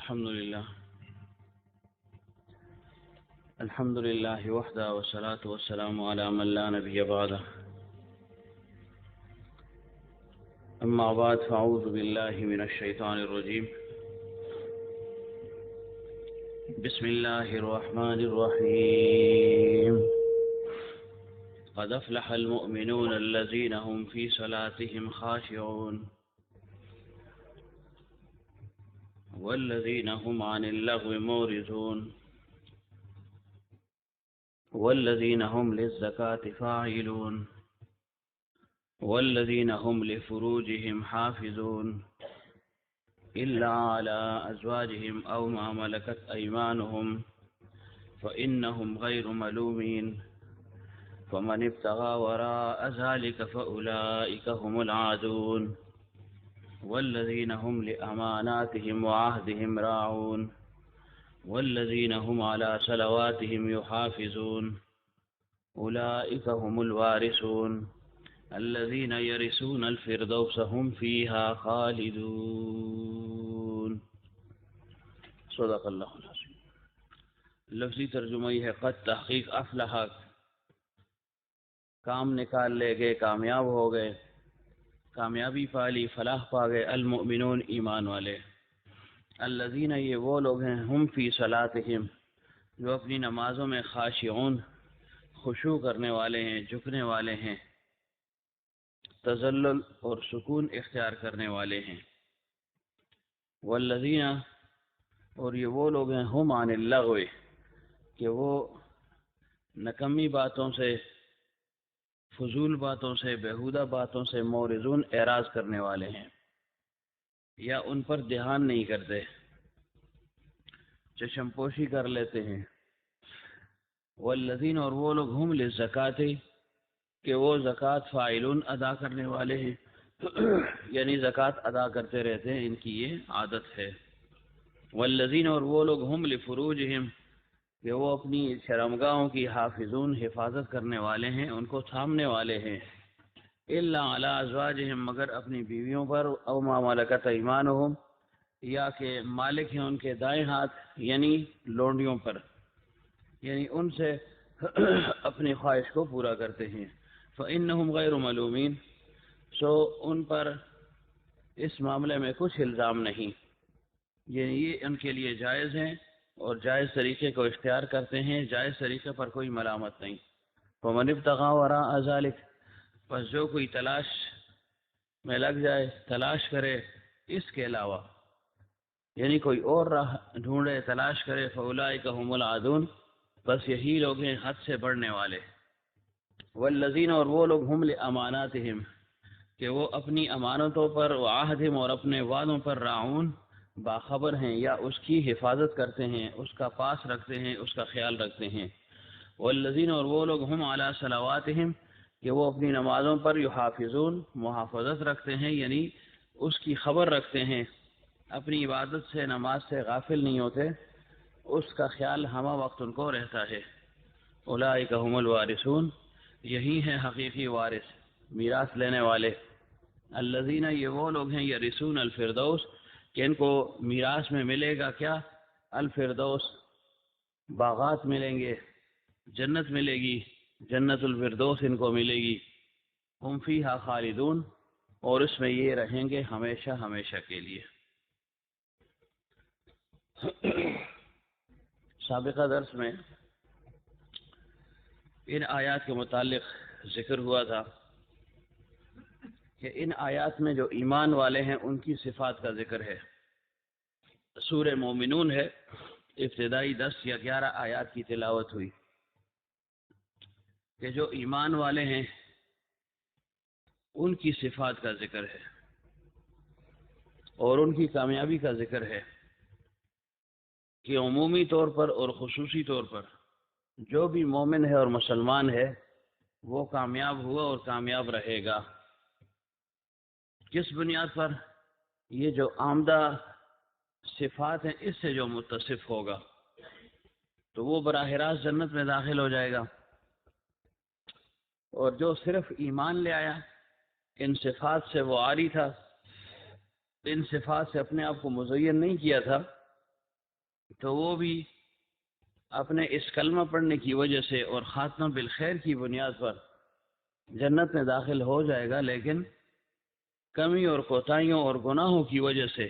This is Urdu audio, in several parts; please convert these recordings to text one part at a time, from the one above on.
الحمد لله وحده والصلاة والسلام على من لا نبي بعده. أما بعد فأعوذ بالله من الشيطان الرجيم. بسم الله الرحمن الرحيم. قد أفلح المؤمنون الذين هم في صلاتهم خاشعون والذين هم عن اللغو معرضون والذين هم للزكاة فاعلون والذين هم لفروجهم حافظون إلا على أزواجهم أو ما ملكت أيمانهم فإنهم غير ملومين فمن ابتغى وراء ذلك فأولئك هم العادون والذين هم لأماناتهم وعهدهم راعون والذين هم على صلواتهم يحافظون أولئك هم الوارثون الذين يرثون الفردوس هم فيها خالدون. صدق اللہ العظیم. لفظی ترجمہ یہ ہے قد تحقیق افلح کام نکال لے گئے، کامیاب ہو گئے، کامیابی پا لی، فلاح پا گئے، المؤمنون ایمان والے، الذین یہ وہ لوگ ہیں، ہم فی صلاتہم جو اپنی نمازوں میں خاشعون خشوع کرنے والے ہیں، جھکنے والے ہیں، تذلل اور سکون اختیار کرنے والے ہیں. والذین اور یہ وہ لوگ ہیں، ہم عن اللغو کہ وہ نکمی باتوں سے، فضول باتوں سے، بیہودہ باتوں سے معرضون اعراض کرنے والے ہیں یا ان پر دھیان نہیں کرتے، چشم پوشی کر لیتے ہیں. والذین اور وہ لوگ ہم للزکاۃ کہ وہ زکوٰۃ فاعلون ادا کرنے والے ہیں یعنی زکوٰۃ ادا کرتے رہتے ہیں، ان کی یہ عادت ہے. والذین اور وہ لوگ ہم لفروجہم کہ وہ اپنی شرمگاہوں کی حافظون حفاظت کرنے والے ہیں، ان کو تھامنے والے ہیں. الا علی ازواجہم مگر اپنی بیویوں پر، او ما ملکت ایمانہم یا کہ مالک ہیں ان کے دائیں ہاتھ یعنی لونڈیوں پر، یعنی ان سے اپنی خواہش کو پورا کرتے ہیں. فإنہم غیر ملومین سو ان پر اس معاملے میں کچھ الزام نہیں، یعنی یہ ان کے لیے جائز ہیں اور جائز طریقے کو اختیار کرتے ہیں، جائز طریقے پر کوئی ملامت نہیں. فمن ابتغى وراء ذلك پس جو کوئی تلاش میں لگ جائے، تلاش کرے اس کے علاوہ، یعنی کوئی اور راہ ڈھونڈے، تلاش کرے، فاولئک هم العادون بس یہی لوگ ہیں حد سے بڑھنے والے. والذین اور وہ لوگ ہم لاماناتہم کہ وہ اپنی امانتوں پر، وعہدہم اور اپنے وعدوں پر، راعون باخبر ہیں یا اس کی حفاظت کرتے ہیں، اس کا پاس رکھتے ہیں، اس کا خیال رکھتے ہیں. والذین اور وہ لوگ ہم علی صلواتہم کہ وہ اپنی نمازوں پر یحافظون محافظت رکھتے ہیں، یعنی اس کی خبر رکھتے ہیں، اپنی عبادت سے، نماز سے غافل نہیں ہوتے، اس کا خیال ہمہ وقت ان کو رہتا ہے. اولئک هم الوارثون یہی ہیں حقیقی وارث، میراث لینے والے. الذین یہ وہ لوگ ہیں، یرثون الفردوس کہ ان کو میراث میں ملے گا کیا؟ الفردوس باغات ملیں گے، جنت ملے گی، جنت الفردوس ان کو ملے گی. ہم فیہا خالدون اور اس میں یہ رہیں گے ہمیشہ ہمیشہ کے لیے. سابقہ درس میں ان آیات کے متعلق ذکر ہوا تھا کہ ان آیات میں جو ایمان والے ہیں ان کی صفات کا ذکر ہے. سورہ مومنون ہے، ابتدائی 10 یا 11 آیات کی تلاوت ہوئی کہ جو ایمان والے ہیں ان کی صفات کا ذکر ہے اور ان کی کامیابی کا ذکر ہے کہ عمومی طور پر اور خصوصی طور پر جو بھی مومن ہے اور مسلمان ہے وہ کامیاب ہوا اور کامیاب رہے گا. کس بنیاد پر؟ یہ جو آمدہ صفات ہیں اس سے جو متصف ہوگا تو وہ براہ راست جنت میں داخل ہو جائے گا، اور جو صرف ایمان لے آیا، ان صفات سے وہ عاری تھا، ان صفات سے اپنے آپ کو مزین نہیں کیا تھا، تو وہ بھی اپنے اس کلمہ پڑھنے کی وجہ سے اور خاتمہ بالخیر کی بنیاد پر جنت میں داخل ہو جائے گا، لیکن کمی اور کوتاہیوں اور گناہوں کی وجہ سے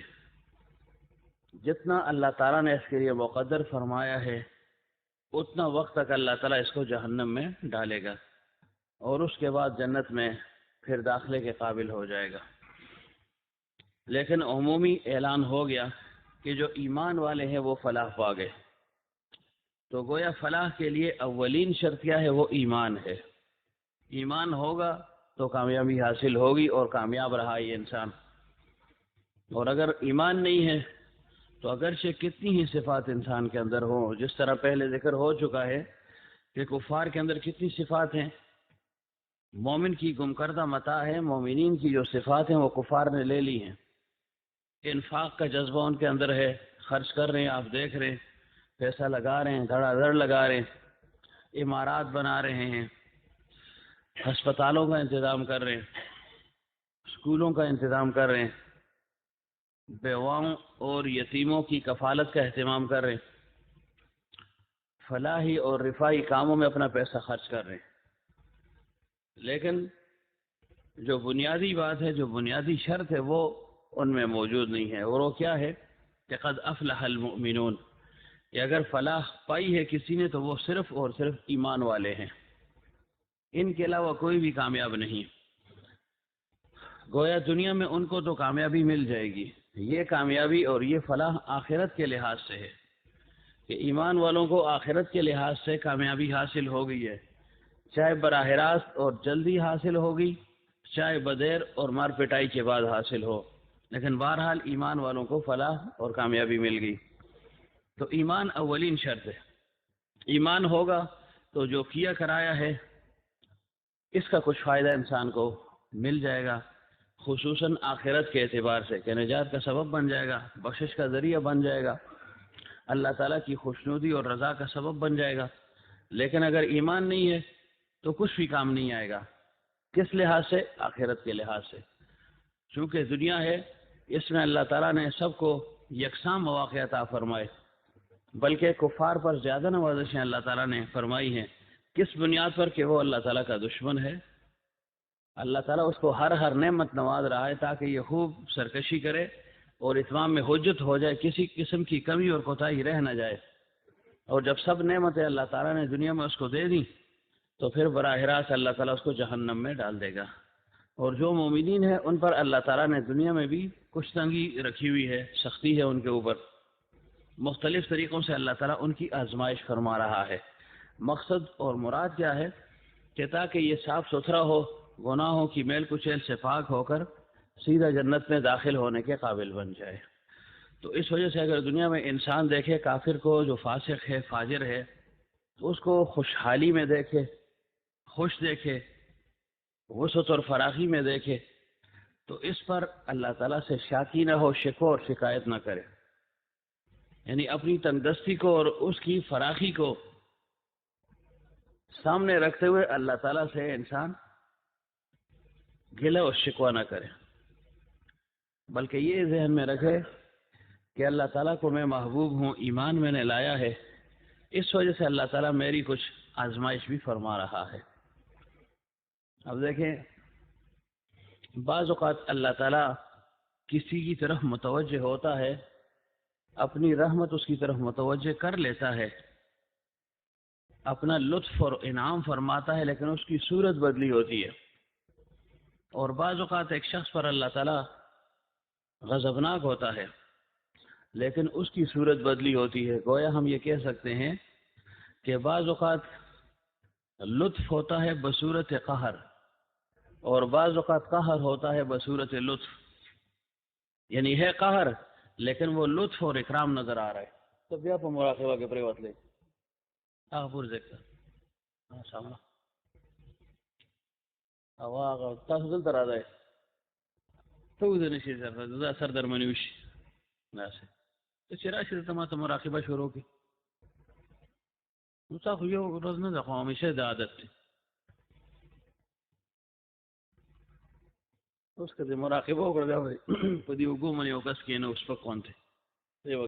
جتنا اللہ تعالیٰ نے اس کے لیے مقدر فرمایا ہے اتنا وقت تک اللہ تعالیٰ اس کو جہنم میں ڈالے گا، اور اس کے بعد جنت میں پھر داخلے کے قابل ہو جائے گا۔ لیکن عمومی اعلان ہو گیا کہ جو ایمان والے ہیں وہ فلاح پا گئے، تو گویا فلاح کے لیے اولین شرط کیا ہے؟ وہ ایمان ہے۔ ایمان ہوگا تو کامیابی حاصل ہوگی اور کامیاب رہا یہ انسان، اور اگر ایمان نہیں ہے تو اگرچہ کتنی ہی صفات انسان کے اندر ہوں، جس طرح پہلے ذکر ہو چکا ہے کہ کفار کے اندر کتنی صفات ہیں، مومن کی گم کردہ متاع ہے، مومنین کی جو صفات ہیں وہ کفار نے لے لی ہیں۔ انفاق کا جذبہ ان کے اندر ہے، خرچ کر رہے ہیں، آپ دیکھ رہے ہیں، پیسہ لگا رہے ہیں، دھڑا دھڑ لگا رہے ہیں، عمارات بنا رہے ہیں، ہسپتالوں کا انتظام کر رہے ہیں، اسکولوں کا انتظام کر رہے ہیں، بیواؤں اور یتیموں کی کفالت کا اہتمام کر رہے ہیں، فلاحی اور رفاہی کاموں میں اپنا پیسہ خرچ کر رہے ہیں۔ لیکن جو بنیادی بات ہے، جو بنیادی شرط ہے، وہ ان میں موجود نہیں ہے، اور وہ کیا ہے کہ قد افلح المؤمنون، کہ اگر فلاح پائی ہے کسی نے تو وہ صرف اور صرف ایمان والے ہیں، ان کے علاوہ کوئی بھی کامیاب نہیں۔ گویا دنیا میں ان کو تو کامیابی مل جائے گی، یہ کامیابی اور یہ فلاح آخرت کے لحاظ سے ہے کہ ایمان والوں کو آخرت کے لحاظ سے کامیابی حاصل ہو گئی ہے، چاہے براہ راست اور جلدی حاصل ہوگی، چاہے بدیر اور مار پٹائی کے بعد حاصل ہو، لیکن بہرحال ایمان والوں کو فلاح اور کامیابی مل گئی۔ تو ایمان اولین شرط ہے۔ ایمان ہوگا تو جو کیا کرایا ہے اس کا کچھ فائدہ انسان کو مل جائے گا، خصوصاً آخرت کے اعتبار سے، کہ نجات کا سبب بن جائے گا، بخشش کا ذریعہ بن جائے گا، اللہ تعالیٰ کی خوشنودی اور رضا کا سبب بن جائے گا۔ لیکن اگر ایمان نہیں ہے تو کچھ بھی کام نہیں آئے گا۔ کس لحاظ سے؟ آخرت کے لحاظ سے۔ چونکہ دنیا ہے، اس میں اللہ تعالیٰ نے سب کو یکساں مواقع عطا فرمائے، بلکہ کفار پر زیادہ نوازشیں اللہ تعالیٰ نے فرمائی ہیں۔ کس بنیاد پر؟ کہ وہ اللہ تعالیٰ کا دشمن ہے، اللہ تعالیٰ اس کو ہر نعمت نواز رہا ہے تاکہ یہ خوب سرکشی کرے اور اتمام میں حجت ہو جائے، کسی قسم کی کمی اور کوتاہی رہ نہ جائے۔ اور جب سب نعمتیں اللہ تعالیٰ نے دنیا میں اس کو دے دیں تو پھر براہ راست اللہ تعالیٰ اس کو جہنم میں ڈال دے گا۔ اور جو مومنین ہیں ان پر اللہ تعالیٰ نے دنیا میں بھی کچھ تنگی رکھی ہوئی ہے، سختی ہے ان کے اوپر، مختلف طریقوں سے اللہ تعالیٰ ان کی آزمائش فرما رہا ہے۔ مقصد اور مراد کیا ہے؟ کہ تاکہ یہ صاف ستھرا ہو، گناہوں کی میل کچیل سے پاک ہو کر سیدھا جنت میں داخل ہونے کے قابل بن جائے۔ تو اس وجہ سے اگر دنیا میں انسان دیکھے کافر کو جو فاسق ہے، فاجر ہے، تو اس کو خوشحالی میں دیکھے، خوش دیکھے، وسعت اور فراخی میں دیکھے، تو اس پر اللہ تعالیٰ سے شاکی نہ ہو، شکوہ اور شکایت نہ کرے، یعنی اپنی تنگدستی کو اور اس کی فراخی کو سامنے رکھتے ہوئے اللہ تعالیٰ سے انسان گلہ اور شکوہ نہ کرے، بلکہ یہ ذہن میں رکھے کہ اللہ تعالیٰ کو میں محبوب ہوں، ایمان میں نے لایا ہے، اس وجہ سے اللہ تعالیٰ میری کچھ آزمائش بھی فرما رہا ہے۔ اب دیکھیں، بعض اوقات اللہ تعالیٰ کسی کی طرف متوجہ ہوتا ہے، اپنی رحمت اس کی طرف متوجہ کر لیتا ہے، اپنا لطف اور انعام فرماتا ہے، لیکن اس کی صورت بدلی ہوتی ہے۔ اور بعض اوقات ایک شخص پر اللہ تعالیٰ غضبناک ہوتا ہے لیکن اس کی صورت بدلی ہوتی ہے۔ گویا ہم یہ کہہ سکتے ہیں کہ بعض اوقات لطف ہوتا ہے بصورت قہر، اور بعض اوقات قہر ہوتا ہے بصورت لطف، یعنی ہے قہر لیکن وہ لطف اور اکرام نظر آ رہا ہے۔ تو بیا په مراقبه کې پریوت لے هغه پور ذکر سامنا او هغه تاسو دلته راځئ ته ودې نشي سره سر درمنې وشي ناسه ته چې راشي ته ما ته مراقبه شروع کړي، نو تاسو یو ورځ نه ده خو همیشه د عادت دی. اوس که دې مراقبه وکړه بیا په دې اوږو باندې یو کس کښېنه اوس په کوانته